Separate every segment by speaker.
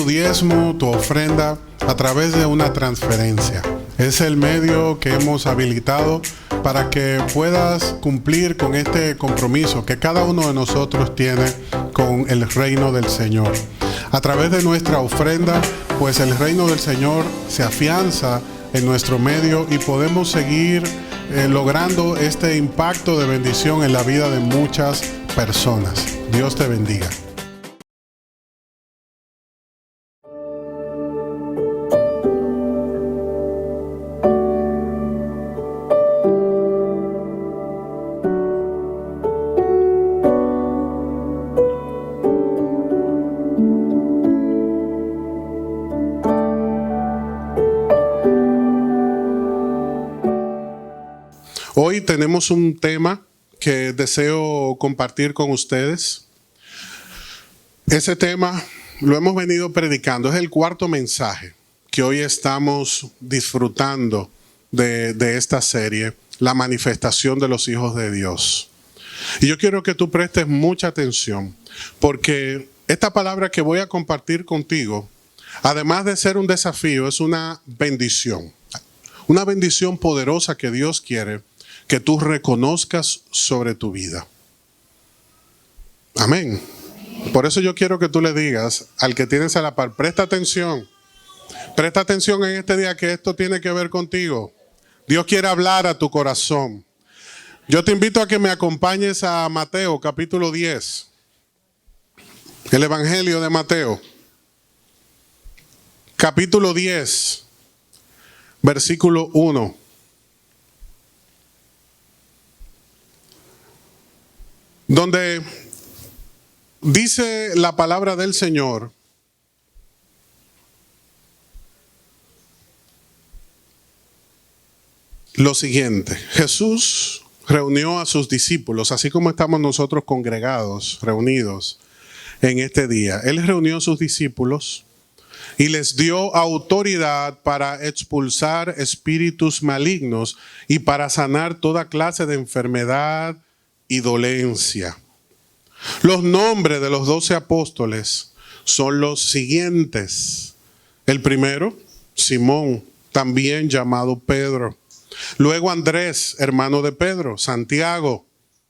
Speaker 1: diezmo, tu ofrenda a través de una transferencia. Es el medio que hemos habilitado para que puedas cumplir con este compromiso que cada uno de nosotros tiene con el reino del Señor. A través de nuestra ofrenda, pues el reino del Señor se afianza en nuestro medio y podemos seguir logrando este impacto de bendición en la vida de muchas personas. Dios te bendiga. Hoy tenemos un tema que deseo compartir con ustedes. Ese tema lo hemos venido predicando. Es el cuarto mensaje que hoy estamos disfrutando de esta serie, la manifestación de los hijos de Dios. Y yo quiero que tú prestes mucha atención, porque esta palabra que voy a compartir contigo, además de ser un desafío, es una bendición poderosa que Dios quiere que tú reconozcas sobre tu vida. Amén. Por eso yo quiero que tú le digas al que tienes a la par, presta atención en este día, que esto tiene que ver contigo. Dios quiere hablar a tu corazón. Yo te invito a que me acompañes a Mateo capítulo 10, el Evangelio de Mateo, capítulo 10, versículo 1. Donde dice la palabra del Señor: lo siguiente. Jesús reunió a sus discípulos, así como estamos nosotros congregados, reunidos en este día. Él reunió a sus discípulos y les dio autoridad para expulsar espíritus malignos y para sanar toda clase de enfermedad y dolencia. Los nombres de los 12 apóstoles son los siguientes. El primero, Simón, también llamado Pedro. Luego Andrés, hermano de Pedro. Santiago,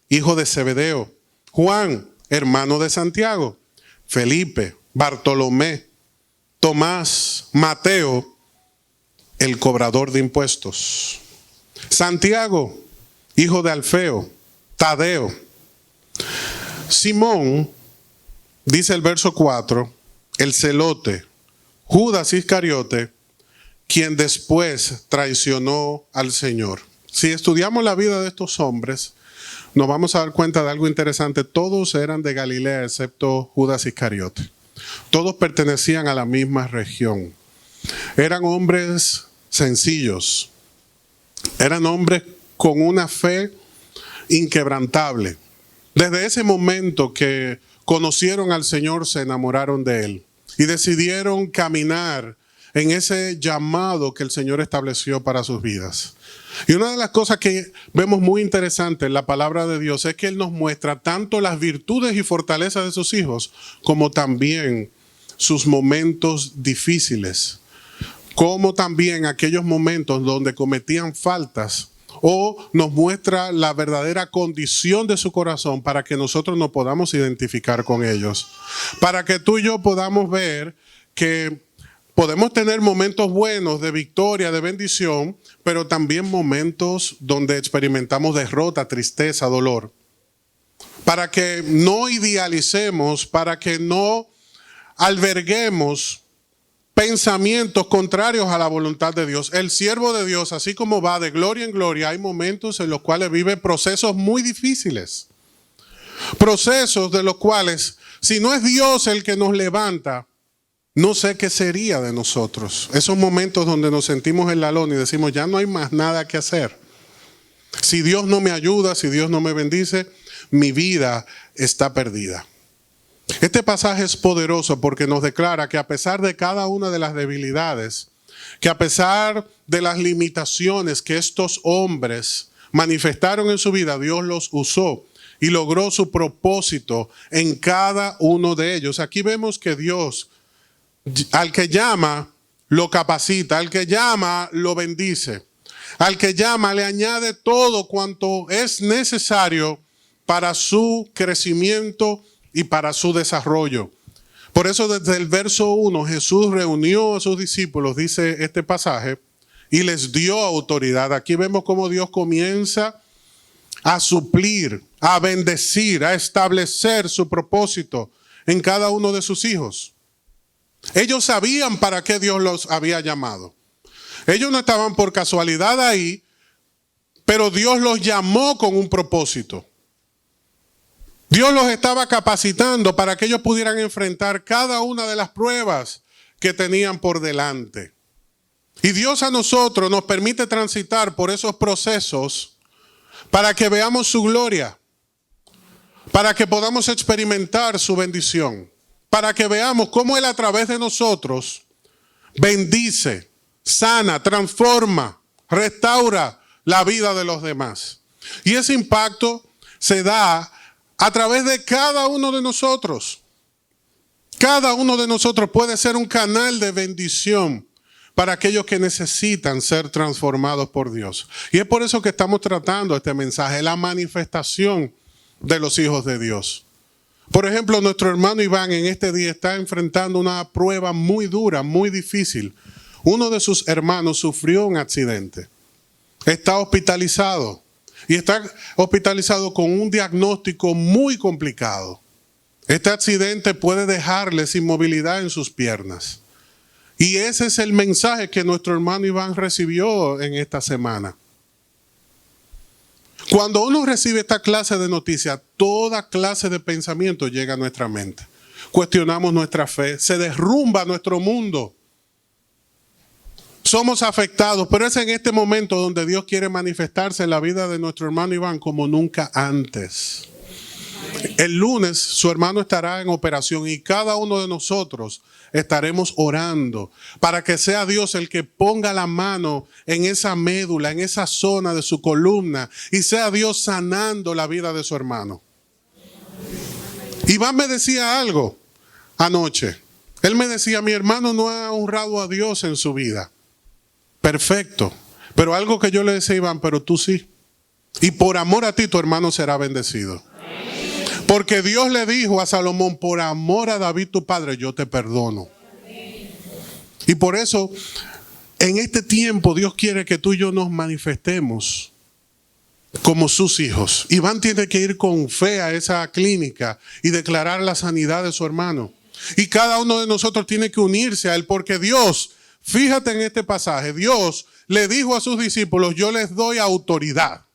Speaker 1: hijo de Zebedeo. Juan, hermano de Santiago. Felipe, Bartolomé, Tomás, Mateo, el cobrador de impuestos. Santiago, hijo de Alfeo. Tadeo. Simón, dice el verso 4, el celote. Judas Iscariote, quien después traicionó al Señor. Si estudiamos la vida de estos hombres, nos vamos a dar cuenta de algo interesante. Todos eran de Galilea, excepto Judas Iscariote. Todos pertenecían a la misma región. Eran hombres sencillos. Eran hombres con una fe inquebrantable. Desde ese momento que conocieron al Señor, se enamoraron de Él y decidieron caminar en ese llamado que el Señor estableció para sus vidas. Y una de las cosas que vemos muy interesante en la palabra de Dios es que Él nos muestra tanto las virtudes y fortalezas de sus hijos, como también sus momentos difíciles, como también aquellos momentos donde cometían faltas, o nos muestra la verdadera condición de su corazón para que nosotros nos podamos identificar con ellos. Para que tú y yo podamos ver que podemos tener momentos buenos de victoria, de bendición, pero también momentos donde experimentamos derrota, tristeza, dolor. Para que no idealicemos, para que no alberguemos pensamientos contrarios a la voluntad de Dios. El siervo de Dios, así como va de gloria en gloria, hay momentos en los cuales vive procesos muy difíciles. Procesos de los cuales, si no es Dios el que nos levanta, no sé qué sería de nosotros. Esos momentos donde nos sentimos en la lona y decimos, ya no hay más nada que hacer. Si Dios no me ayuda, si Dios no me bendice, mi vida está perdida. Este pasaje es poderoso porque nos declara que a pesar de cada una de las debilidades, que a pesar de las limitaciones que estos hombres manifestaron en su vida, Dios los usó y logró su propósito en cada uno de ellos. Aquí vemos que Dios Al que llama, lo capacita. Al que llama, lo bendice. Al que llama, le añade todo cuanto es necesario para su crecimiento y para su desarrollo. Por eso desde el verso 1 Jesús reunió a sus discípulos, dice este pasaje, y les dio autoridad. Aquí vemos cómo Dios comienza a suplir, a bendecir, a establecer su propósito en cada uno de sus hijos. Ellos sabían para qué Dios los había llamado. Ellos no estaban por casualidad ahí, pero Dios los llamó con un propósito. Dios los estaba capacitando para que ellos pudieran enfrentar cada una de las pruebas que tenían por delante. Y Dios a nosotros nos permite transitar por esos procesos para que veamos su gloria, para que podamos experimentar su bendición, para que veamos cómo Él a través de nosotros bendice, sana, transforma, restaura la vida de los demás. Y ese impacto se da a través de cada uno de nosotros. Cada uno de nosotros puede ser un canal de bendición para aquellos que necesitan ser transformados por Dios. Y es por eso que estamos tratando este mensaje, la manifestación de los hijos de Dios. Por ejemplo, nuestro hermano Iván en este día está enfrentando una prueba muy dura, muy difícil. Uno de sus hermanos sufrió un accidente. Está hospitalizado. Y está hospitalizado con un diagnóstico muy complicado. Este accidente puede dejarle sin movilidad en sus piernas. Y ese es el mensaje que nuestro hermano Iván recibió en esta semana. Cuando uno recibe esta clase de noticias, toda clase de pensamiento llega a nuestra mente. Cuestionamos nuestra fe, se derrumba nuestro mundo. Somos afectados, pero es en este momento donde Dios quiere manifestarse en la vida de nuestro hermano Iván como nunca antes. El lunes su hermano estará en operación y cada uno de nosotros estaremos orando para que sea Dios el que ponga la mano en esa médula, en esa zona de su columna y sea Dios sanando la vida de su hermano. Iván me decía algo anoche. Él me decía, mi hermano no ha honrado a Dios en su vida. Perfecto. Pero algo que yo le decía a Iván, pero tú sí. Y por amor a ti tu hermano será bendecido. Porque Dios le dijo a Salomón, por amor a David tu padre, yo te perdono. Y por eso, en este tiempo, Dios quiere que tú y yo nos manifestemos como sus hijos. Iván tiene que ir con fe a esa clínica y declarar la sanidad de su hermano. Y cada uno de nosotros tiene que unirse a él, porque Dios, fíjate en este pasaje, Dios le dijo a sus discípulos, yo les doy autoridad.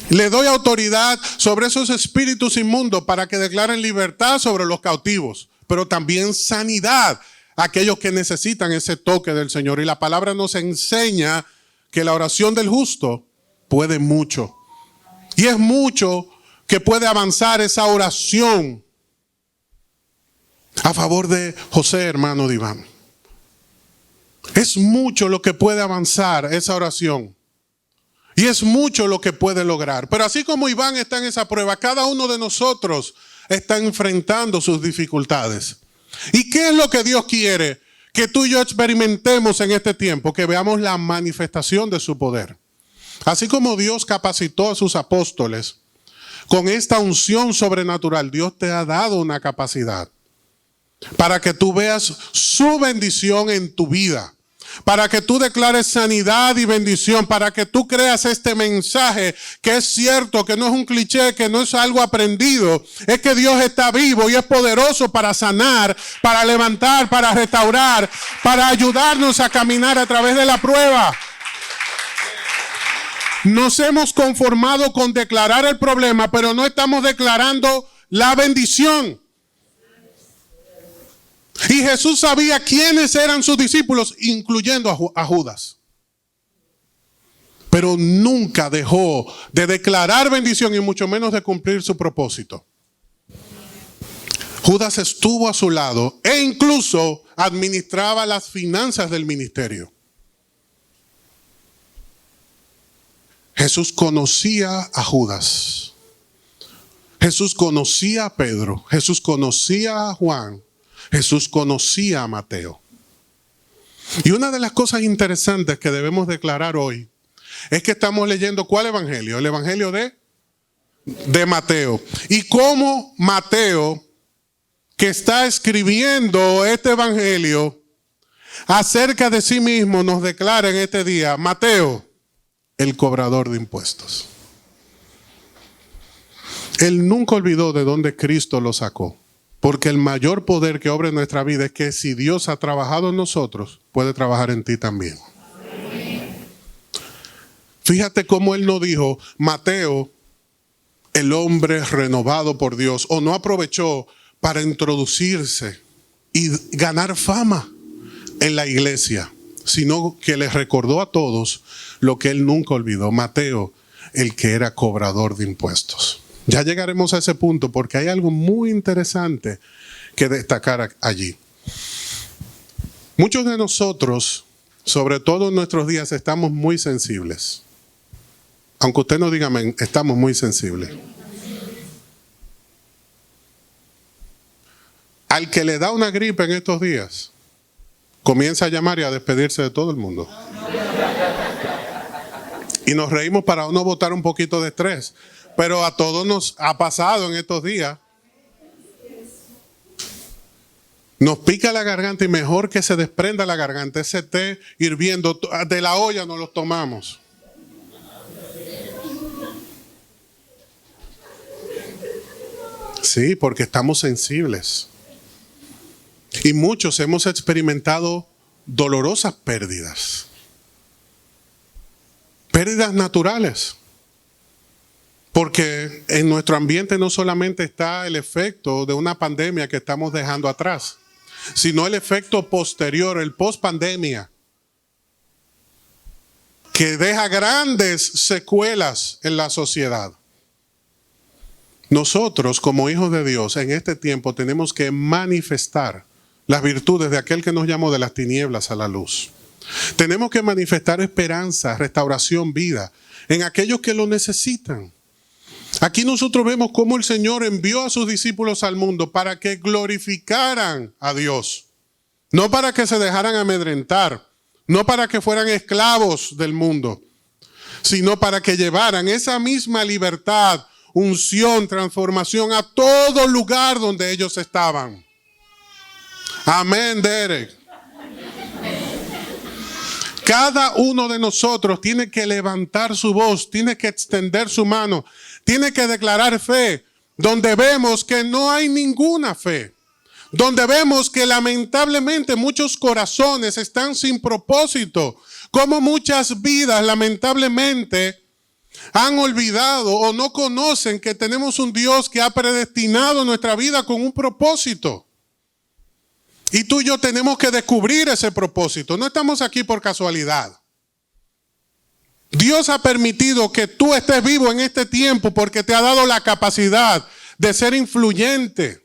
Speaker 1: Le doy autoridad sobre esos espíritus inmundos para que declaren libertad sobre los cautivos, pero también sanidad a aquellos que necesitan ese toque del Señor. Y la palabra nos enseña que la oración del justo puede mucho. Y es mucho que puede avanzar esa oración a favor de José, hermano de Iván. Es mucho lo que puede avanzar esa oración. Y es mucho lo que puede lograr. Pero así como Iván está en esa prueba, cada uno de nosotros está enfrentando sus dificultades. ¿Y qué es lo que Dios quiere? Que tú y yo experimentemos en este tiempo, que veamos la manifestación de su poder. Así como Dios capacitó a sus apóstoles, con esta unción sobrenatural, Dios te ha dado una capacidad para que tú veas su bendición en tu vida. Para que tú declares sanidad y bendición, para que tú creas este mensaje que es cierto, que no es un cliché, que no es algo aprendido. Es que Dios está vivo y es poderoso para sanar, para levantar, para restaurar, para ayudarnos a caminar a través de la prueba. Nos hemos conformado con declarar el problema, pero no estamos declarando la bendición. Y Jesús sabía quiénes eran sus discípulos, incluyendo a Judas. Pero nunca dejó de declarar bendición y mucho menos de cumplir su propósito. Judas estuvo a su lado e incluso administraba las finanzas del ministerio. Jesús conocía a Judas. Jesús conocía a Pedro. Jesús conocía a Juan. Jesús conocía a Mateo. Y una de las cosas interesantes que debemos declarar hoy es que estamos leyendo ¿cuál evangelio? El evangelio de Mateo. Y cómo Mateo, que está escribiendo este evangelio acerca de sí mismo, nos declara en este día: Mateo, el cobrador de impuestos. Él nunca olvidó de dónde Cristo lo sacó. Porque el mayor poder que obra en nuestra vida es que si Dios ha trabajado en nosotros, puede trabajar en ti también. Fíjate cómo él no dijo: Mateo, el hombre renovado por Dios, o no aprovechó para introducirse y ganar fama en la iglesia, sino que les recordó a todos lo que él nunca olvidó: Mateo, el que era cobrador de impuestos. Ya llegaremos a ese punto porque hay algo muy interesante que destacar allí. Muchos de nosotros, sobre todo en nuestros días, estamos muy sensibles. Aunque usted no diga amén, estamos muy sensibles. Al que le da una gripe en estos días, comienza a llamar y a despedirse de todo el mundo. Y nos reímos para no botar un poquito de estrés. Pero a todos nos ha pasado en estos días. Nos pica la garganta y mejor que se desprenda la garganta. Ese té hirviendo de la olla nos lo tomamos. Sí, porque estamos sensibles. Y muchos hemos experimentado dolorosas pérdidas. Pérdidas naturales. Porque en nuestro ambiente no solamente está el efecto de una pandemia que estamos dejando atrás, sino el efecto posterior, el post-pandemia, que deja grandes secuelas en la sociedad. Nosotros, como hijos de Dios, en este tiempo tenemos que manifestar las virtudes de aquel que nos llamó de las tinieblas a la luz. Tenemos que manifestar esperanza, restauración, vida en aquellos que lo necesitan. Aquí nosotros vemos cómo el Señor envió a sus discípulos al mundo para que glorificaran a Dios. No para que se dejaran amedrentar, no para que fueran esclavos del mundo, sino para que llevaran esa misma libertad, unción, transformación a todo lugar donde ellos estaban. Amén, Derek. Cada uno de nosotros tiene que levantar su voz, tiene que extender su mano, tiene que declarar fe, donde vemos que no hay ninguna fe, donde vemos que lamentablemente muchos corazones están sin propósito, como muchas vidas lamentablemente han olvidado o no conocen que tenemos un Dios que ha predestinado nuestra vida con un propósito. Y tú y yo tenemos que descubrir ese propósito. No estamos aquí por casualidad. Dios ha permitido que tú estés vivo en este tiempo porque te ha dado la capacidad de ser influyente,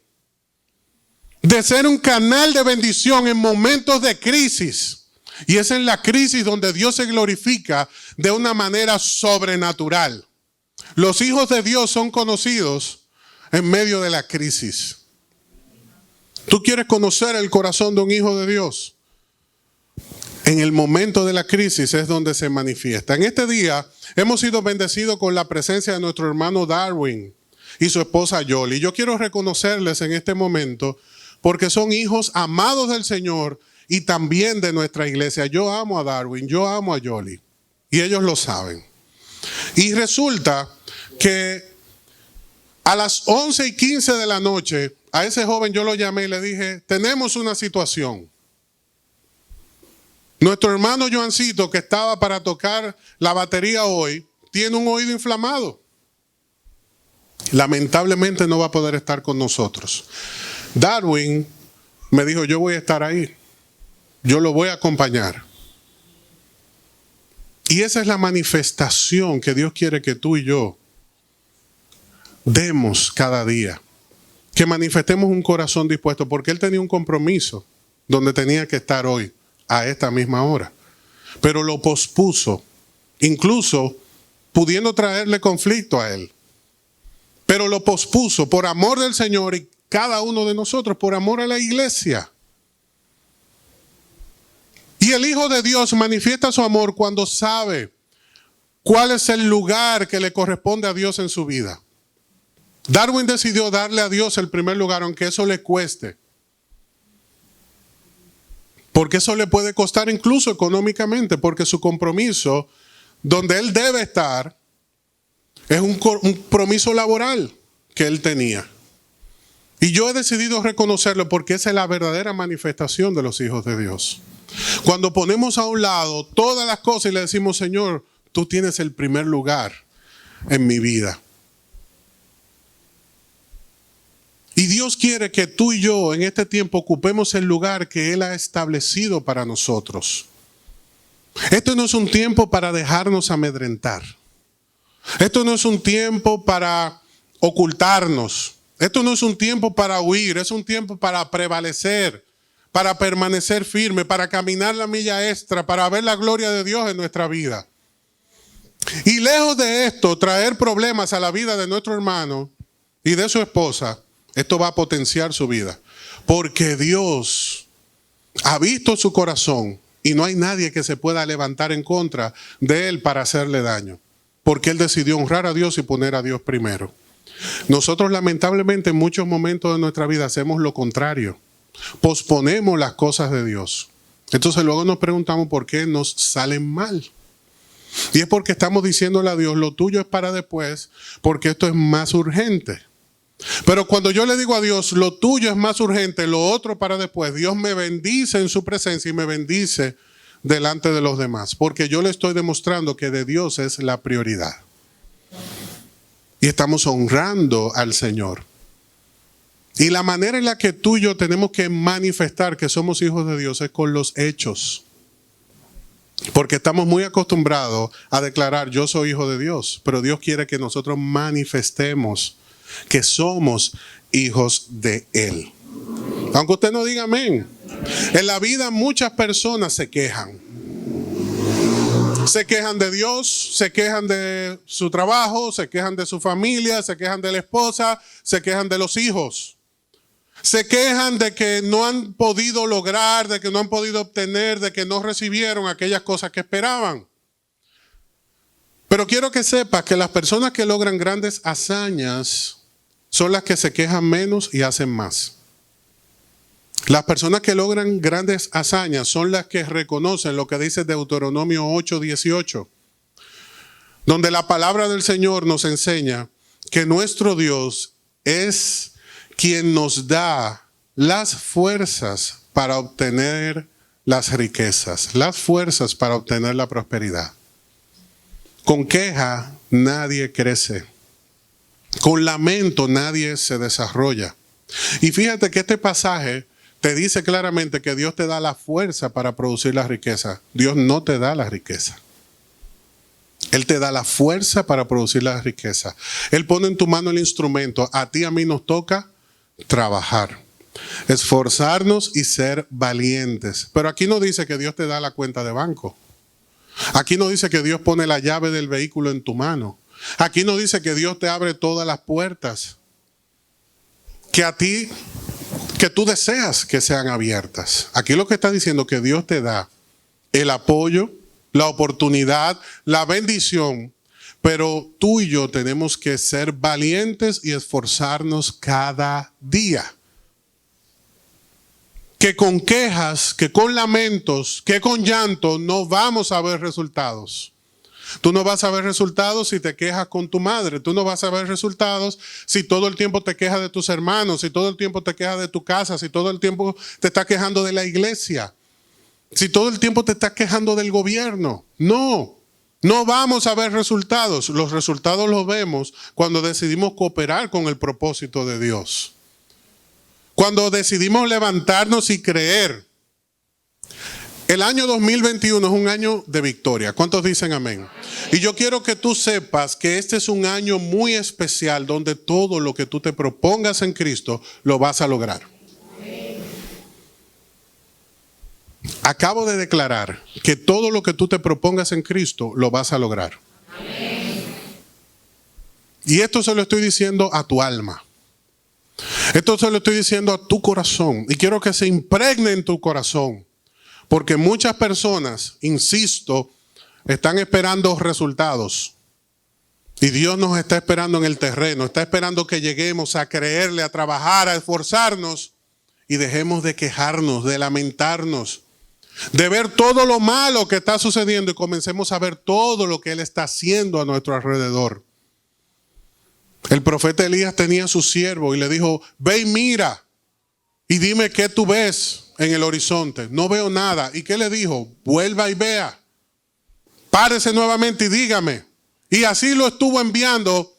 Speaker 1: de ser un canal de bendición en momentos de crisis. Y es en la crisis donde Dios se glorifica de una manera sobrenatural. Los hijos de Dios son conocidos en medio de la crisis. ¿Tú quieres conocer el corazón de un hijo de Dios? En el momento de la crisis es donde se manifiesta. En este día hemos sido bendecidos con la presencia de nuestro hermano Darwin y su esposa Yoli. Yo quiero reconocerles en este momento porque son hijos amados del Señor y también de nuestra iglesia. Yo amo a Darwin, yo amo a Yoli y ellos lo saben. Y resulta que a las 11:15 de la noche, a ese joven yo lo llamé y le dije: tenemos una situación. Nuestro hermano Joancito, que estaba para tocar la batería hoy, tiene un oído inflamado. Lamentablemente no va a poder estar con nosotros. Darwin me dijo: yo voy a estar ahí. Yo lo voy a acompañar. Y esa es la manifestación que Dios quiere que tú y yo demos cada día. Que manifestemos un corazón dispuesto, porque él tenía un compromiso donde tenía que estar hoy, a esta misma hora. Pero lo pospuso, incluso pudiendo traerle conflicto a él. Pero lo pospuso por amor del Señor y cada uno de nosotros por amor a la iglesia. Y el Hijo de Dios manifiesta su amor cuando sabe cuál es el lugar que le corresponde a Dios en su vida. Darwin decidió darle a Dios el primer lugar, aunque eso le cueste. Porque eso le puede costar incluso económicamente, porque su compromiso, donde él debe estar, es un compromiso laboral que él tenía. Y yo he decidido reconocerlo porque esa es la verdadera manifestación de los hijos de Dios. Cuando ponemos a un lado todas las cosas y le decimos, Señor, tú tienes el primer lugar en mi vida. Y Dios quiere que tú y yo en este tiempo ocupemos el lugar que Él ha establecido para nosotros. Esto no es un tiempo para dejarnos amedrentar. Esto no es un tiempo para ocultarnos. Esto no es un tiempo para huir. Es un tiempo para prevalecer, para permanecer firme, para caminar la milla extra, para ver la gloria de Dios en nuestra vida. Y lejos de esto, traer problemas a la vida de nuestro hermano y de su esposa, esto va a potenciar su vida. Porque Dios ha visto su corazón y no hay nadie que se pueda levantar en contra de él para hacerle daño. Porque él decidió honrar a Dios y poner a Dios primero. Nosotros lamentablemente en muchos momentos de nuestra vida hacemos lo contrario. Posponemos las cosas de Dios. Entonces luego nos preguntamos por qué nos salen mal. Y es porque estamos diciéndole a Dios, lo tuyo es para después, porque esto es más urgente. Pero cuando yo le digo a Dios, lo tuyo es más urgente, lo otro para después, Dios me bendice en su presencia y me bendice delante de los demás. Porque yo le estoy demostrando que de Dios es la prioridad. Y estamos honrando al Señor. Y la manera en la que tú y yo tenemos que manifestar que somos hijos de Dios es con los hechos. Porque estamos muy acostumbrados a declarar yo soy hijo de Dios. Pero Dios quiere que nosotros manifestemos que somos hijos de Él. Aunque usted no diga amén. En la vida muchas personas se quejan. Se quejan de Dios, se quejan de su trabajo, se quejan de su familia, se quejan de la esposa, se quejan de los hijos. Se quejan de que no han podido lograr, de que no han podido obtener, de que no recibieron aquellas cosas que esperaban. Pero quiero que sepas que las personas que logran grandes hazañas son las que se quejan menos y hacen más. Las personas que logran grandes hazañas son las que reconocen lo que dice Deuteronomio 8:18, donde la palabra del Señor nos enseña que nuestro Dios es quien nos da las fuerzas para obtener las riquezas, las fuerzas para obtener la prosperidad. Con queja nadie crece. Con lamento nadie se desarrolla. Y fíjate que este pasaje te dice claramente que Dios te da la fuerza para producir la riqueza. Dios no te da la riqueza. Él te da la fuerza para producir la riqueza. Él pone en tu mano el instrumento. A ti, a mí nos toca trabajar, esforzarnos y ser valientes. Pero aquí no dice que Dios te da la cuenta de banco. Aquí no dice que Dios pone la llave del vehículo en tu mano. Aquí no dice que Dios te abre todas las puertas que tú deseas que sean abiertas. Aquí lo que está diciendo es que Dios te da el apoyo, la oportunidad, la bendición, pero tú y yo tenemos que ser valientes y esforzarnos cada día. Que con quejas, que con lamentos, que con llanto no vamos a ver resultados. Tú no vas a ver resultados si te quejas con tu madre. Tú no vas a ver resultados si todo el tiempo te quejas de tus hermanos, si todo el tiempo te quejas de tu casa, si todo el tiempo te estás quejando de la iglesia, si todo el tiempo te estás quejando del gobierno. No vamos a ver resultados. Los resultados los vemos cuando decidimos cooperar con el propósito de Dios. Cuando decidimos levantarnos y creer. El año 2021 es un año de victoria. ¿Cuántos dicen amén? Y yo quiero que tú sepas que este es un año muy especial donde todo lo que tú te propongas en Cristo lo vas a lograr. Acabo de declarar que todo lo que tú te propongas en Cristo lo vas a lograr. Y esto se lo estoy diciendo a tu alma. Esto se lo estoy diciendo a tu corazón y quiero que se impregne en tu corazón. Porque muchas personas, insisto, están esperando resultados. Y Dios nos está esperando en el terreno, está esperando que lleguemos a creerle, a trabajar, a esforzarnos y dejemos de quejarnos, de lamentarnos, de ver todo lo malo que está sucediendo y comencemos a ver todo lo que Él está haciendo a nuestro alrededor. El profeta Elías tenía a su siervo y le dijo, ve y mira y dime qué tú ves en el horizonte. No veo nada. ¿Y qué le dijo? Vuelva y vea. Párese nuevamente y dígame. Y así lo estuvo enviando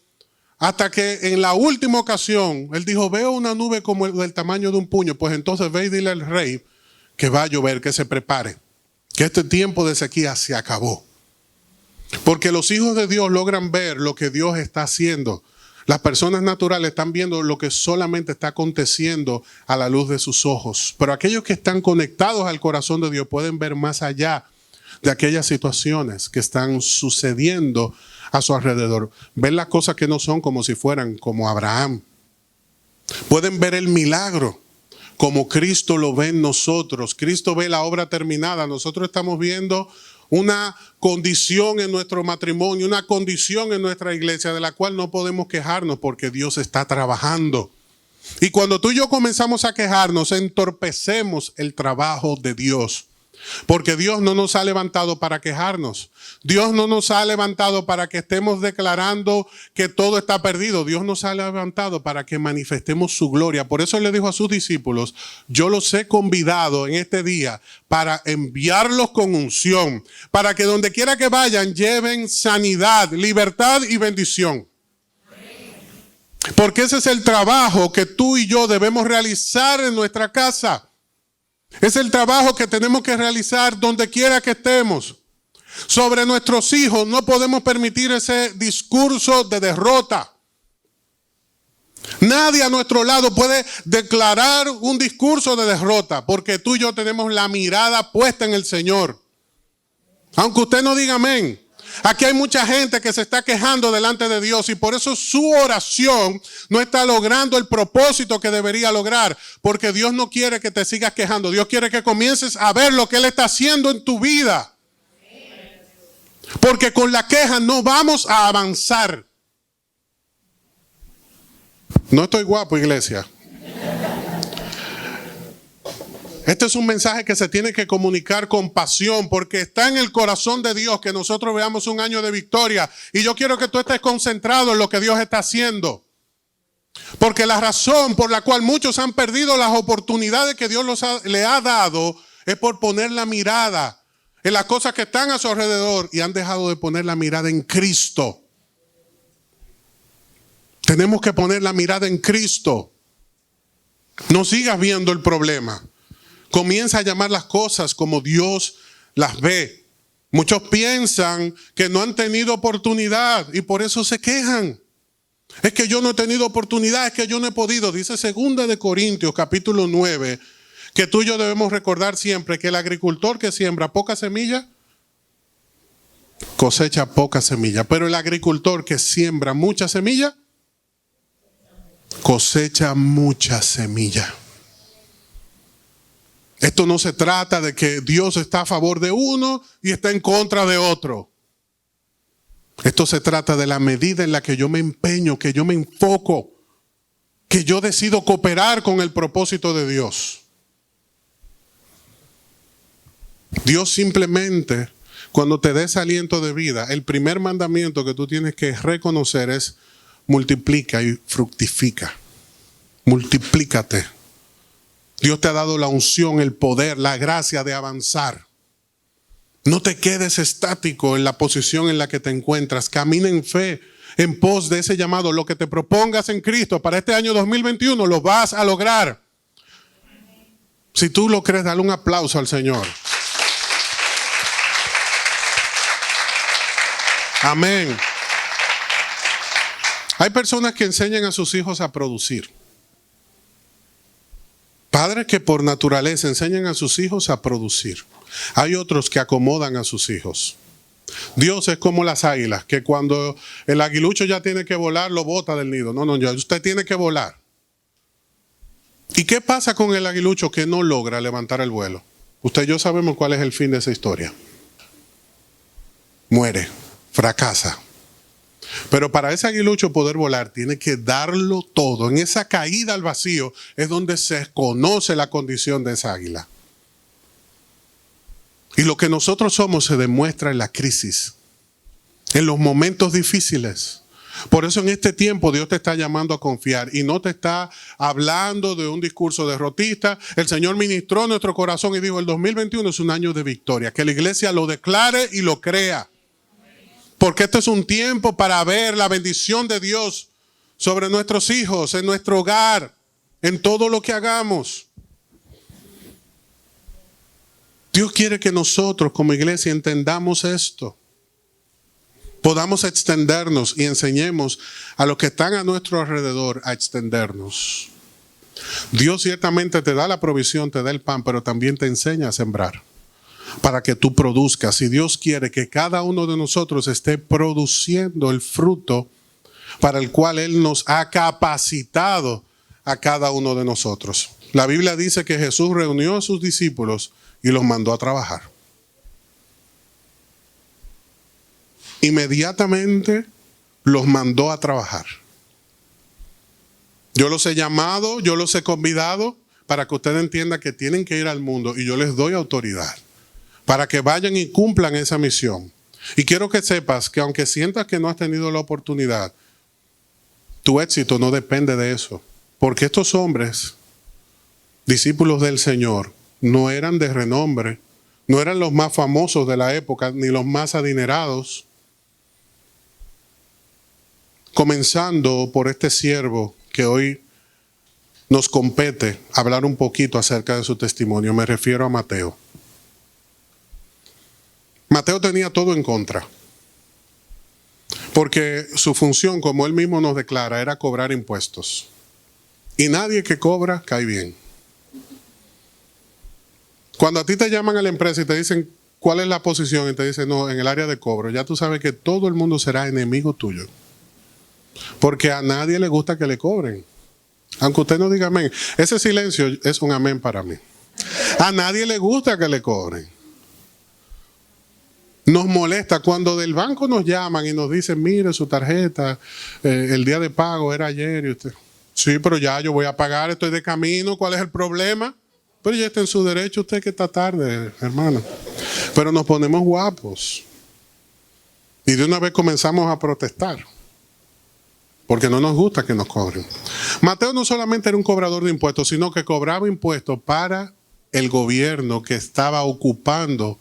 Speaker 1: hasta que en la última ocasión, él dijo, veo una nube como del tamaño de un puño. Pues entonces ve y dile al rey que va a llover, que se prepare, que este tiempo de sequía se acabó. Porque los hijos de Dios logran ver lo que Dios está haciendo. Las personas naturales están viendo lo que solamente está aconteciendo a la luz de sus ojos. Pero aquellos que están conectados al corazón de Dios pueden ver más allá de aquellas situaciones que están sucediendo a su alrededor. Ven las cosas que no son como si fueran como Abraham. Pueden ver el milagro como Cristo lo ve en nosotros. Cristo ve la obra terminada. Nosotros estamos viendo una condición en nuestro matrimonio, una condición en nuestra iglesia de la cual no podemos quejarnos porque Dios está trabajando. Y cuando tú y yo comenzamos a quejarnos, entorpecemos el trabajo de Dios. Porque Dios no nos ha levantado para quejarnos. Dios no nos ha levantado para que estemos declarando que todo está perdido. Dios nos ha levantado para que manifestemos su gloria. Por eso Él le dijo a sus discípulos, yo los he convidado en este día para enviarlos con unción, para que donde quiera que vayan lleven sanidad, libertad y bendición. Porque ese es el trabajo que tú y yo debemos realizar en nuestra casa. Es el trabajo que tenemos que realizar donde quiera que estemos. Sobre nuestros hijos no podemos permitir ese discurso de derrota. Nadie a nuestro lado puede declarar un discurso de derrota porque tú y yo tenemos la mirada puesta en el Señor. Aunque usted no diga amén. Aquí hay mucha gente que se está quejando delante de Dios y por eso su oración no está logrando el propósito que debería lograr. Porque Dios no quiere que te sigas quejando. Dios quiere que comiences a ver lo que Él está haciendo en tu vida. Porque con la queja no vamos a avanzar. No estoy guapo, iglesia. Este es un mensaje que se tiene que comunicar con pasión porque está en el corazón de Dios que nosotros veamos un año de victoria. Y yo quiero que tú estés concentrado en lo que Dios está haciendo. Porque la razón por la cual muchos han perdido las oportunidades que Dios le ha dado es por poner la mirada en las cosas que están a su alrededor y han dejado de poner la mirada en Cristo. Tenemos que poner la mirada en Cristo. No sigas viendo el problema. Comienza a llamar las cosas como Dios las ve. Muchos piensan que no han tenido oportunidad y por eso se quejan. Es que yo no he tenido oportunidad, es que yo no he podido. Dice 2 de Corintios capítulo 9, que tú y yo debemos recordar siempre que el agricultor que siembra poca semilla, cosecha poca semilla. Pero el agricultor que siembra mucha semilla, cosecha mucha semilla. Esto no se trata de que Dios está a favor de uno y está en contra de otro. Esto se trata de la medida en la que yo me empeño, que yo me enfoco, que yo decido cooperar con el propósito de Dios. Dios simplemente, cuando te des aliento de vida, el primer mandamiento que tú tienes que reconocer es multiplica y fructifica. Multiplícate. Dios te ha dado la unción, el poder, la gracia de avanzar. No te quedes estático en la posición en la que te encuentras. Camina en fe, en pos de ese llamado. Lo que te propongas en Cristo para este año 2021 lo vas a lograr. Si tú lo crees, dale un aplauso al Señor. Amén. Hay personas que enseñan a sus hijos a producir. Padres que por naturaleza enseñan a sus hijos a producir. Hay otros que acomodan a sus hijos. Dios es como las águilas, que cuando el aguilucho ya tiene que volar, lo bota del nido. No, ya usted tiene que volar. ¿Y qué pasa con el aguilucho que no logra levantar el vuelo? Usted y yo sabemos cuál es el fin de esa historia. Muere, fracasa. Pero para ese aguilucho poder volar, tiene que darlo todo. En esa caída al vacío es donde se conoce la condición de esa águila. Y lo que nosotros somos se demuestra en la crisis, en los momentos difíciles. Por eso en este tiempo Dios te está llamando a confiar y no te está hablando de un discurso derrotista. El Señor ministró en nuestro corazón y dijo, el 2021 es un año de victoria. Que la iglesia lo declare y lo crea. Porque este es un tiempo para ver la bendición de Dios sobre nuestros hijos, en nuestro hogar, en todo lo que hagamos. Dios quiere que nosotros como iglesia entendamos esto. Podamos extendernos y enseñemos a los que están a nuestro alrededor a extendernos. Dios ciertamente te da la provisión, te da el pan, pero también te enseña a sembrar para que tú produzcas. Y Dios quiere que cada uno de nosotros esté produciendo el fruto para el cual Él nos ha capacitado a cada uno de nosotros. La Biblia dice que Jesús reunió a sus discípulos y los mandó a trabajar. Inmediatamente los mandó a trabajar. Yo los he llamado, yo los he convidado para que ustedes entiendan que tienen que ir al mundo y yo les doy autoridad para que vayan y cumplan esa misión. Y quiero que sepas que aunque sientas que no has tenido la oportunidad, tu éxito no depende de eso. Porque estos hombres, discípulos del Señor, no eran de renombre, no eran los más famosos de la época, ni los más adinerados. Comenzando por este siervo que hoy nos compete hablar un poquito acerca de su testimonio. Me refiero a Mateo. Mateo tenía todo en contra, porque su función, como él mismo nos declara, era cobrar impuestos. Y nadie que cobra cae bien. Cuando a ti te llaman a la empresa y te dicen cuál es la posición y te dicen no, en el área de cobro, ya tú sabes que todo el mundo será enemigo tuyo. Porque a nadie le gusta que le cobren. Aunque usted no diga amén. Ese silencio es un amén para mí. A nadie le gusta que le cobren. Nos molesta cuando del banco nos llaman y nos dicen, mire su tarjeta, el día de pago era ayer. Y usted, sí, pero ya yo voy a pagar, estoy de camino, ¿cuál es el problema? Pero ya está en su derecho, usted que está tarde, hermano. Pero nos ponemos guapos. Y de una vez comenzamos a protestar. Porque no nos gusta que nos cobren. Mateo no solamente era un cobrador de impuestos, sino que cobraba impuestos para el gobierno que estaba ocupando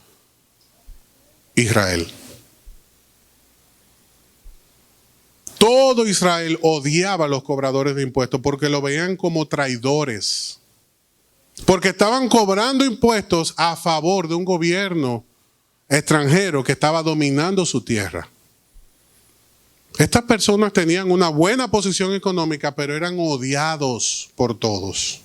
Speaker 1: Israel. Todo Israel odiaba a los cobradores de impuestos porque lo veían como traidores. Porque estaban cobrando impuestos a favor de un gobierno extranjero que estaba dominando su tierra. Estas personas tenían una buena posición económica, pero eran odiados por todos.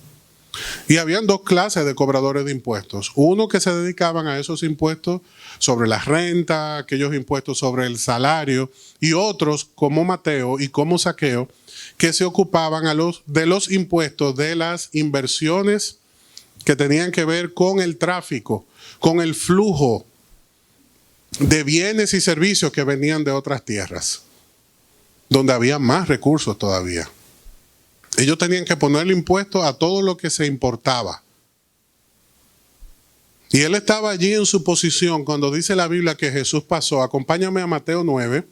Speaker 1: Y habían dos clases de cobradores de impuestos. Uno que se dedicaban a esos impuestos sobre la renta, aquellos impuestos sobre el salario, y otros como Mateo y como Zaqueo, que se ocupaban de los impuestos de las inversiones que tenían que ver con el tráfico, con el flujo de bienes y servicios que venían de otras tierras, donde había más recursos todavía. Ellos tenían que ponerle impuestos a todo lo que se importaba. Y él estaba allí en su posición cuando dice la Biblia que Jesús pasó. Acompáñame a Mateo 9,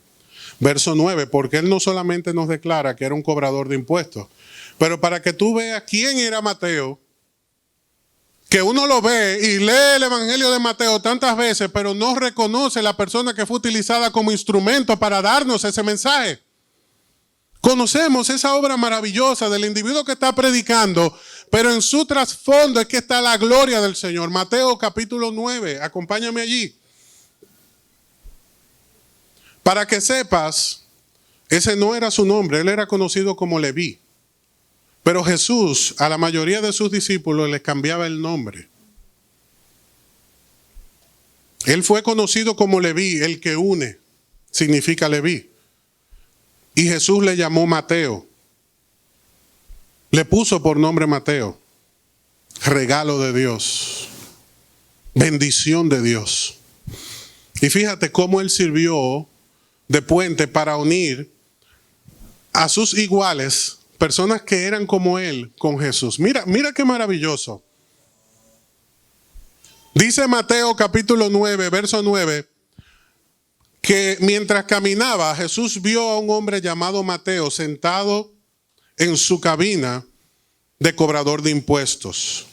Speaker 1: verso 9, porque él no solamente nos declara que era un cobrador de impuestos, pero para que tú veas quién era Mateo, que uno lo ve y lee el Evangelio de Mateo tantas veces, pero no reconoce la persona que fue utilizada como instrumento para darnos ese mensaje. Conocemos esa obra maravillosa del individuo que está predicando, pero en su trasfondo es que está la gloria del Señor. Mateo capítulo 9, acompáñame allí. Para que sepas, ese no era su nombre, él era conocido como Leví. Pero Jesús a la mayoría de sus discípulos les cambiaba el nombre. Él fue conocido como Leví, el que une, significa Leví. Y Jesús le llamó Mateo. Le puso por nombre Mateo. Regalo de Dios. Bendición de Dios. Y fíjate cómo él sirvió de puente para unir a sus iguales, personas que eran como él, con Jesús. Mira qué maravilloso. Dice Mateo capítulo 9, verso 9, que mientras caminaba, Jesús vio a un hombre llamado Mateo sentado en su cabina de cobrador de impuestos.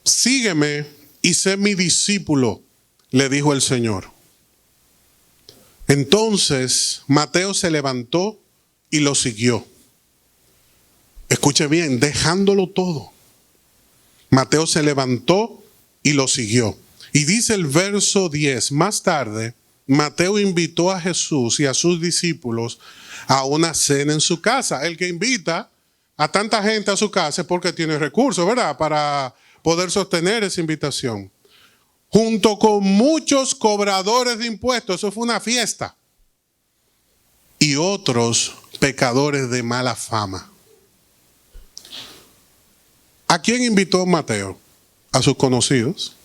Speaker 1: Sígueme y sé mi discípulo, le dijo el Señor. Entonces Mateo se levantó y lo siguió. Escuche bien, dejándolo todo. Mateo se levantó y lo siguió. Y dice el verso 10, más tarde, Mateo invitó a Jesús y a sus discípulos a una cena en su casa. El que invita a tanta gente a su casa es porque tiene recursos, ¿verdad? Para poder sostener esa invitación. Junto con muchos cobradores de impuestos, eso fue una fiesta. Y otros pecadores de mala fama. ¿A quién invitó Mateo? A sus conocidos.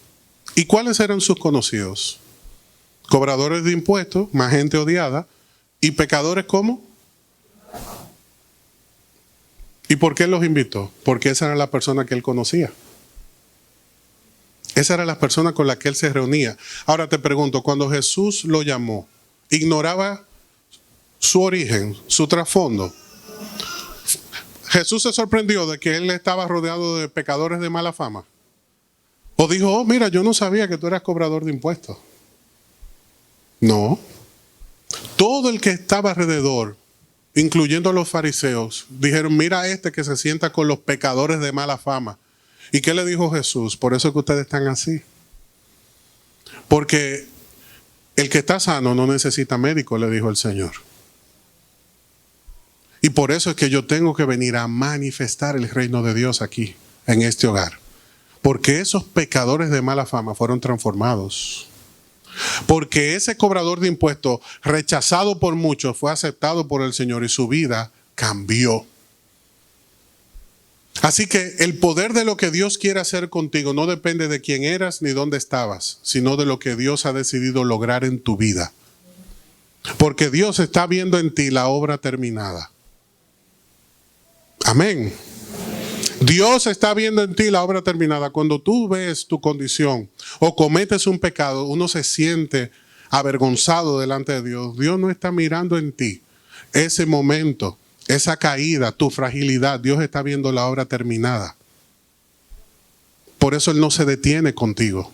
Speaker 1: ¿Y cuáles eran sus conocidos? Cobradores de impuestos, más gente odiada. ¿Y pecadores cómo? ¿Y por qué los invitó? Porque esa era la persona que él conocía. Esa era la persona con la que él se reunía. Ahora te pregunto, cuando Jesús lo llamó, ¿ignoraba su origen, su trasfondo? Jesús se sorprendió de que él estaba rodeado de pecadores de mala fama. O dijo, oh, mira, yo no sabía que tú eras cobrador de impuestos. No. Todo el que estaba alrededor, incluyendo los fariseos, dijeron, mira a este que se sienta con los pecadores de mala fama. ¿Y qué le dijo Jesús? Por eso es que ustedes están así. Porque el que está sano no necesita médico, le dijo el Señor. Y por eso es que yo tengo que venir a manifestar el reino de Dios aquí, en este hogar. Porque esos pecadores de mala fama fueron transformados. Porque ese cobrador de impuestos, rechazado por muchos, fue aceptado por el Señor y su vida cambió. Así que el poder de lo que Dios quiere hacer contigo no depende de quién eras ni dónde estabas, sino de lo que Dios ha decidido lograr en tu vida. Porque Dios está viendo en ti la obra terminada. Amén. Dios está viendo en ti la obra terminada. Cuando tú ves tu condición o cometes un pecado, uno se siente avergonzado delante de Dios. Dios no está mirando en ti ese momento, esa caída, tu fragilidad. Dios está viendo la obra terminada. Por eso Él no se detiene contigo.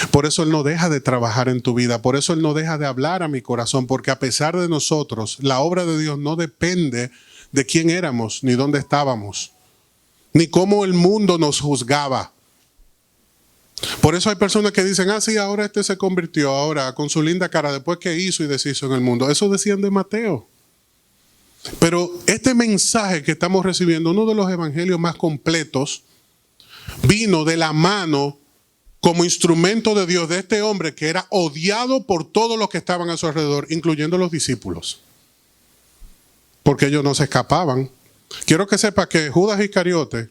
Speaker 1: Por eso Él no deja de trabajar en tu vida. Por eso Él no deja de hablar a mi corazón. Porque a pesar de nosotros, la obra de Dios no depende de quién éramos, ni dónde estábamos, ni cómo el mundo nos juzgaba. Por eso hay personas que dicen, sí, ahora este se convirtió, ahora con su linda cara, después que hizo y deshizo en el mundo. Eso decían de Mateo. Pero este mensaje que estamos recibiendo, uno de los evangelios más completos, vino de la mano como instrumento de Dios de este hombre que era odiado por todos los que estaban a su alrededor, incluyendo los discípulos. Porque ellos no se escapaban. Quiero que sepa que Judas Iscariote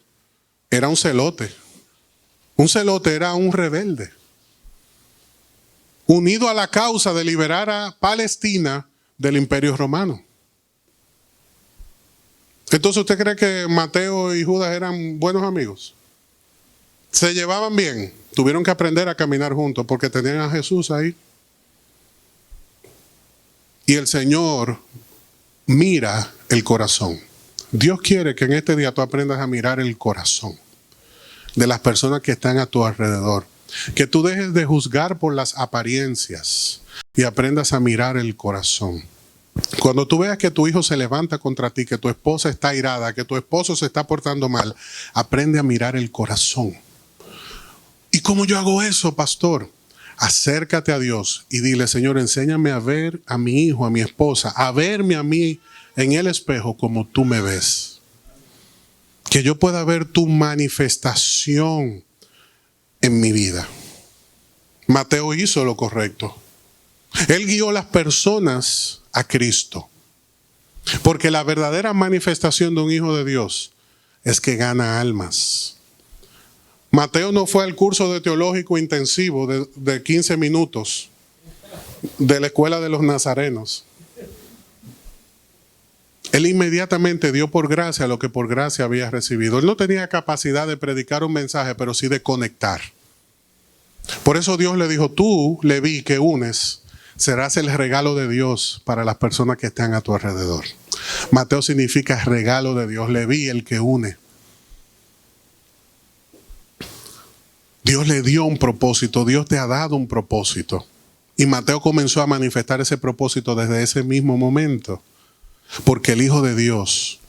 Speaker 1: era un celote. Un celote era un rebelde. Unido a la causa de liberar a Palestina del Imperio Romano. Entonces, ¿usted cree que Mateo y Judas eran buenos amigos? ¿Se llevaban bien? Tuvieron que aprender a caminar juntos porque tenían a Jesús ahí. Y el Señor mira el corazón. Dios quiere que en este día tú aprendas a mirar el corazón de las personas que están a tu alrededor. Que tú dejes de juzgar por las apariencias y aprendas a mirar el corazón. Cuando tú veas que tu hijo se levanta contra ti, que tu esposa está airada, que tu esposo se está portando mal, aprende a mirar el corazón. ¿Y cómo yo hago eso, pastor? Acércate a Dios y dile, Señor, enséñame a ver a mi hijo, a mi esposa, a verme a mí en el espejo como tú me ves. Que yo pueda ver tu manifestación en mi vida. Mateo hizo lo correcto. Él guió a las personas a Cristo. Porque la verdadera manifestación de un hijo de Dios es que gana almas. Mateo no fue al curso de teológico intensivo de 15 minutos de la escuela de los nazarenos. Él inmediatamente dio por gracia lo que por gracia había recibido. Él no tenía capacidad de predicar un mensaje, pero sí de conectar. Por eso Dios le dijo, tú, Leví, que unes, serás el regalo de Dios para las personas que están a tu alrededor. Mateo significa regalo de Dios. Leví, el que une. Dios le dio un propósito, Dios te ha dado un propósito. Y Mateo comenzó a manifestar ese propósito desde ese mismo momento. Porque el Hijo de Dios,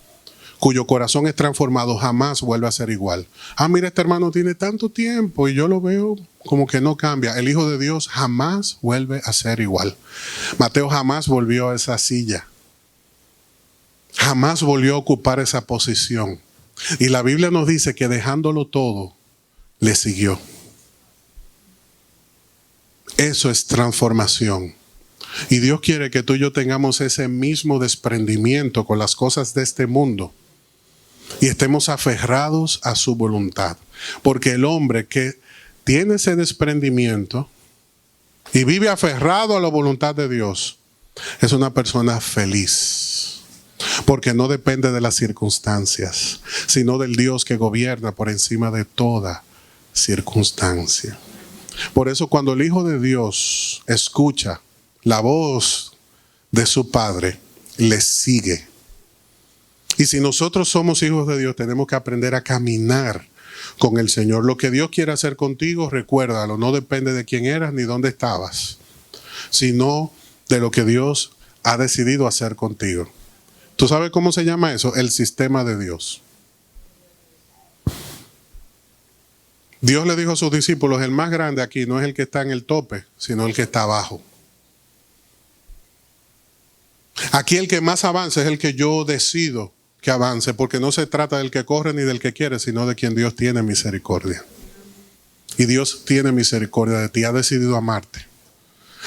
Speaker 1: cuyo corazón es transformado, jamás vuelve a ser igual. Mira, este hermano tiene tanto tiempo y yo lo veo como que no cambia. El Hijo de Dios jamás vuelve a ser igual. Mateo jamás volvió a esa silla. Jamás volvió a ocupar esa posición. Y la Biblia nos dice que dejándolo todo, le siguió. Eso es transformación. Y Dios quiere que tú y yo tengamos ese mismo desprendimiento con las cosas de este mundo y estemos aferrados a su voluntad. Porque el hombre que tiene ese desprendimiento y vive aferrado a la voluntad de Dios es una persona feliz. Porque no depende de las circunstancias, sino del Dios que gobierna por encima de toda circunstancia. Por eso cuando el Hijo de Dios escucha la voz de su Padre, le sigue. Y si nosotros somos hijos de Dios, tenemos que aprender a caminar con el Señor. Lo que Dios quiere hacer contigo, recuérdalo, no depende de quién eras ni dónde estabas, sino de lo que Dios ha decidido hacer contigo. ¿Tú sabes cómo se llama eso? El sistema de Dios. Dios le dijo a sus discípulos, el más grande aquí no es el que está en el tope, sino el que está abajo. Aquí el que más avanza es el que yo decido que avance, porque no se trata del que corre ni del que quiere, sino de quien Dios tiene misericordia. Y Dios tiene misericordia de ti, ha decidido amarte,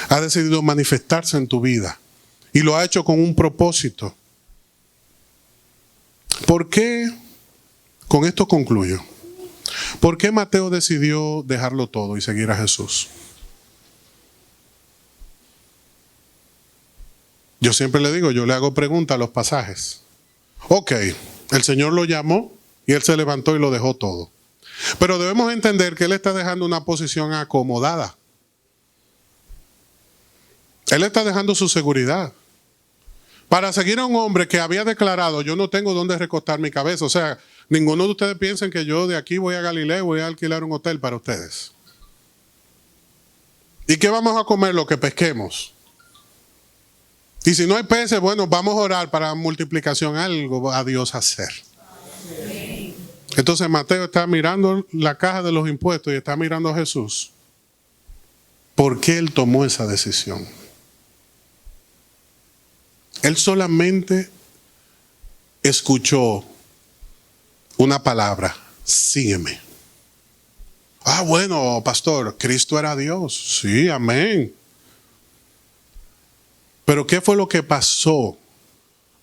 Speaker 1: ha decidido manifestarse en tu vida y lo ha hecho con un propósito. ¿Por qué? Con esto concluyo. ¿Por qué Mateo decidió dejarlo todo y seguir a Jesús? Yo siempre le digo, yo le hago preguntas a los pasajes. Ok, el Señor lo llamó y él se levantó y lo dejó todo. Pero debemos entender que él está dejando una posición acomodada. Él está dejando su seguridad para seguir a un hombre que había declarado, yo no tengo dónde recostar mi cabeza. O sea, ninguno de ustedes piensen que yo de aquí voy a Galilea y voy a alquilar un hotel para ustedes. ¿Y qué vamos a comer? Lo que pesquemos. Y si no hay peces, bueno, vamos a orar para multiplicación, algo a Dios hacer. Entonces Mateo está mirando la caja de los impuestos y está mirando a Jesús. ¿Por qué él tomó esa decisión? Él solamente escuchó una palabra, sígueme. Bueno, pastor, Cristo era Dios. Sí, amén. Pero ¿qué fue lo que pasó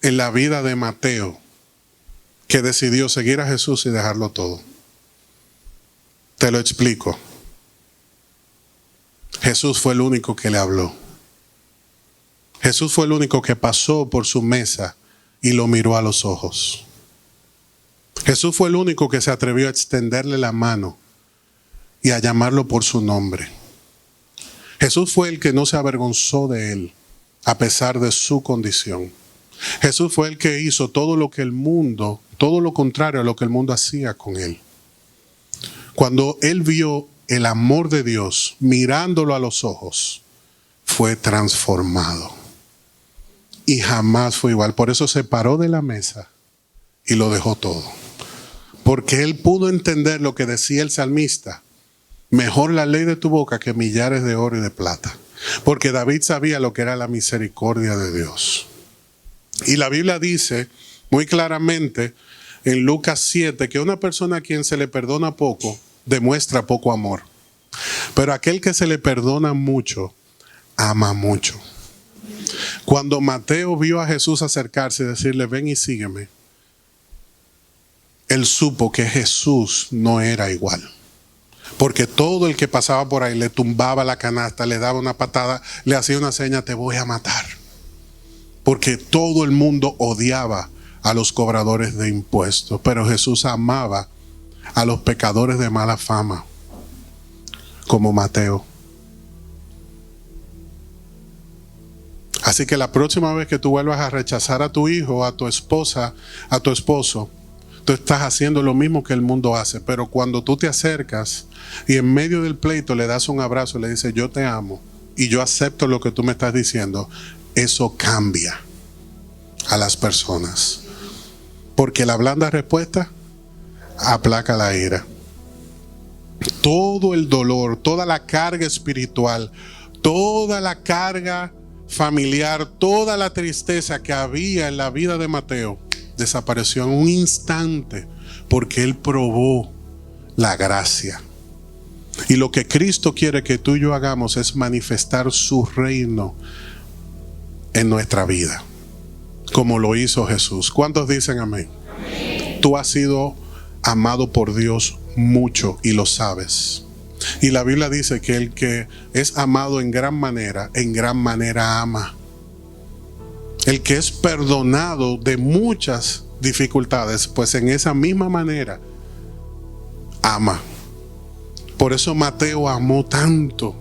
Speaker 1: en la vida de Mateo que decidió seguir a Jesús y dejarlo todo? Te lo explico. Jesús fue el único que le habló. Jesús fue el único que pasó por su mesa y lo miró a los ojos. Jesús fue el único que se atrevió a extenderle la mano y a llamarlo por su nombre. Jesús fue el que no se avergonzó de él, a pesar de su condición. Jesús fue el que hizo todo lo que el mundo, todo lo contrario a lo que el mundo hacía con él. Cuando él vio el amor de Dios, mirándolo a los ojos, fue transformado. Y jamás fue igual. Por eso se paró de la mesa y lo dejó todo. Porque él pudo entender lo que decía el salmista. Mejor la ley de tu boca que millares de oro y de plata. Porque David sabía lo que era la misericordia de Dios. Y la Biblia dice muy claramente en Lucas 7 que una persona a quien se le perdona poco demuestra poco amor. Pero aquel que se le perdona mucho, ama mucho. Cuando Mateo vio a Jesús acercarse y decirle, ven y sígueme, él supo que Jesús no era igual. Porque todo el que pasaba por ahí le tumbaba la canasta, le daba una patada, le hacía una seña, te voy a matar. Porque todo el mundo odiaba a los cobradores de impuestos, pero Jesús amaba a los pecadores de mala fama, como Mateo. Así que la próxima vez que tú vuelvas a rechazar a tu hijo, a tu esposa, a tu esposo, tú estás haciendo lo mismo que el mundo hace. Pero cuando tú te acercas y en medio del pleito le das un abrazo, le dices, yo te amo y yo acepto lo que tú me estás diciendo, eso cambia a las personas. Porque la blanda respuesta aplaca la ira. Todo el dolor, toda la carga espiritual, toda la carga familiar, toda la tristeza que había en la vida de Mateo desapareció en un instante, porque él probó la gracia. Y lo que Cristo quiere que tú y yo hagamos es manifestar su reino en nuestra vida, como lo hizo Jesús. ¿Cuántos dicen amén? Amén. Tú has sido amado por Dios mucho y lo sabes. Y la Biblia dice que el que es amado en gran manera ama. El que es perdonado de muchas dificultades, pues en esa misma manera ama. Por eso Mateo amó tanto.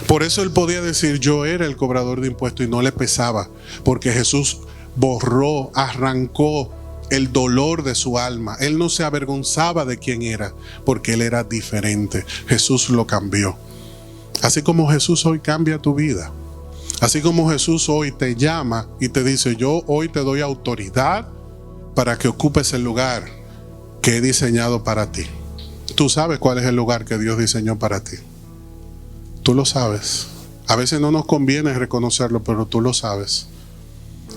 Speaker 1: Por eso él podía decir, yo era el cobrador de impuestos y no le pesaba. Porque Jesús borró, arrancó el dolor de su alma. Él no se avergonzaba de quién era, porque él era diferente. Jesús lo cambió. Así como Jesús hoy cambia tu vida. Así como Jesús hoy te llama y te dice, yo hoy te doy autoridad para que ocupes el lugar que he diseñado para ti. Tú sabes cuál es el lugar que Dios diseñó para ti. Tú lo sabes. A veces no nos conviene reconocerlo, pero tú lo sabes.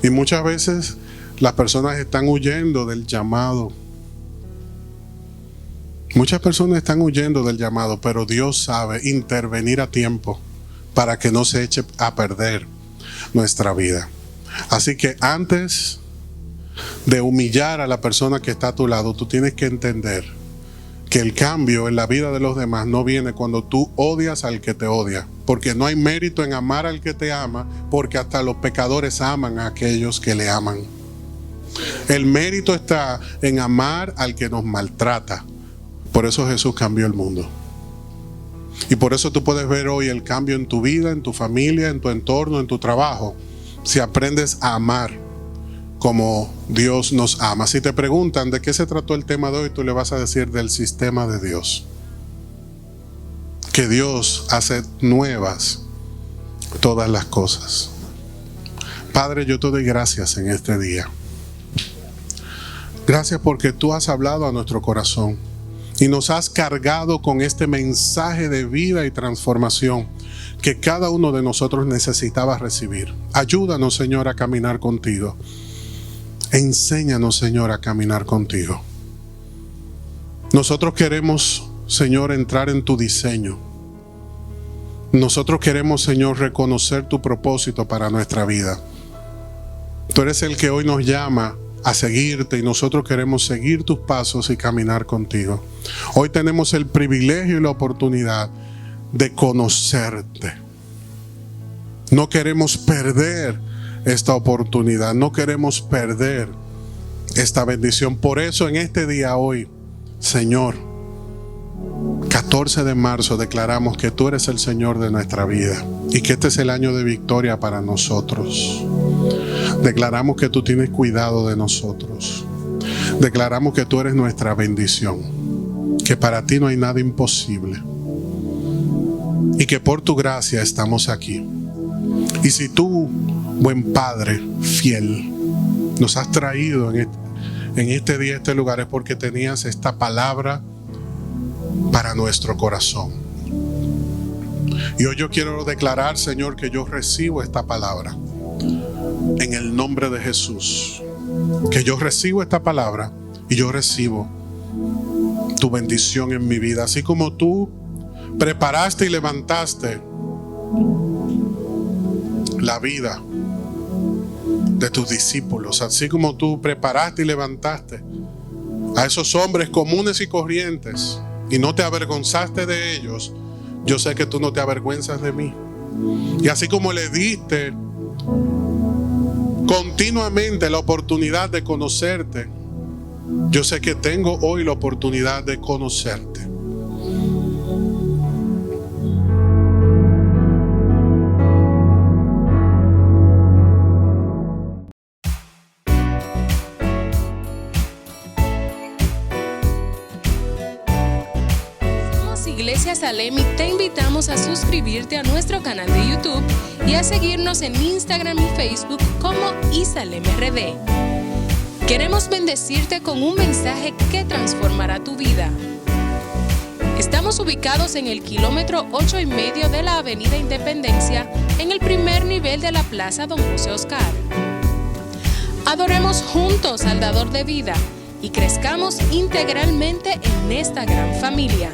Speaker 1: Y muchas veces las personas están huyendo del llamado. Muchas personas están huyendo del llamado, pero Dios sabe intervenir a tiempo para que no se eche a perder nuestra vida. Así que antes de humillar a la persona que está a tu lado, tú tienes que entender que el cambio en la vida de los demás no viene cuando tú odias al que te odia. Porque no hay mérito en amar al que te ama, porque hasta los pecadores aman a aquellos que le aman. El mérito está en amar al que nos maltrata. Por eso Jesús cambió el mundo. Y por eso tú puedes ver hoy el cambio en tu vida, en tu familia, en tu entorno, en tu trabajo. Si aprendes a amar como Dios nos ama. Si te preguntan de qué se trató el tema de hoy, tú le vas a decir del sistema de Dios. Que Dios hace nuevas todas las cosas. Padre, yo te doy gracias en este día. Gracias porque tú has hablado a nuestro corazón y nos has cargado con este mensaje de vida y transformación que cada uno de nosotros necesitaba recibir. Ayúdanos, Señor, a caminar contigo. Enséñanos, Señor, a caminar contigo. Nosotros queremos, Señor, entrar en tu diseño. Nosotros queremos, Señor, reconocer tu propósito para nuestra vida. Tú eres el que hoy nos llama a seguirte y nosotros queremos seguir tus pasos y caminar contigo. Hoy tenemos el privilegio y la oportunidad de conocerte. No queremos perder esta oportunidad, no queremos perder esta bendición. Por eso en este día hoy, Señor, 14 de marzo declaramos que tú eres el Señor de nuestra vida y que este es el año de victoria para nosotros. Declaramos que tú tienes cuidado de nosotros. Declaramos que tú eres nuestra bendición, que para ti no hay nada imposible y que por tu gracia estamos aquí. Y si tú, buen Padre fiel, nos has traído en este día, a este lugar, es porque tenías esta palabra para nuestro corazón. Y hoy yo quiero declarar, Señor, que yo recibo esta palabra en el nombre de Jesús. Que yo recibo esta palabra y yo recibo tu bendición en mi vida. Así como tú preparaste y levantaste la vida de tus discípulos, así como tú preparaste y levantaste a esos hombres comunes y corrientes y no te avergonzaste de ellos, yo sé que tú no te avergüenzas de mí. Y así como le diste continuamente la oportunidad de conocerte, yo sé que tengo hoy la oportunidad de conocerte.
Speaker 2: Iglesia Salem y te invitamos a suscribirte a nuestro canal de YouTube y a seguirnos en Instagram y Facebook como Isalem RD. Queremos bendecirte con un mensaje que transformará tu vida. Estamos ubicados en el kilómetro 8,5 de la Avenida Independencia, en el primer nivel de la Plaza Don José Oscar. Adoremos juntos al Dador de vida y crezcamos integralmente en esta gran familia.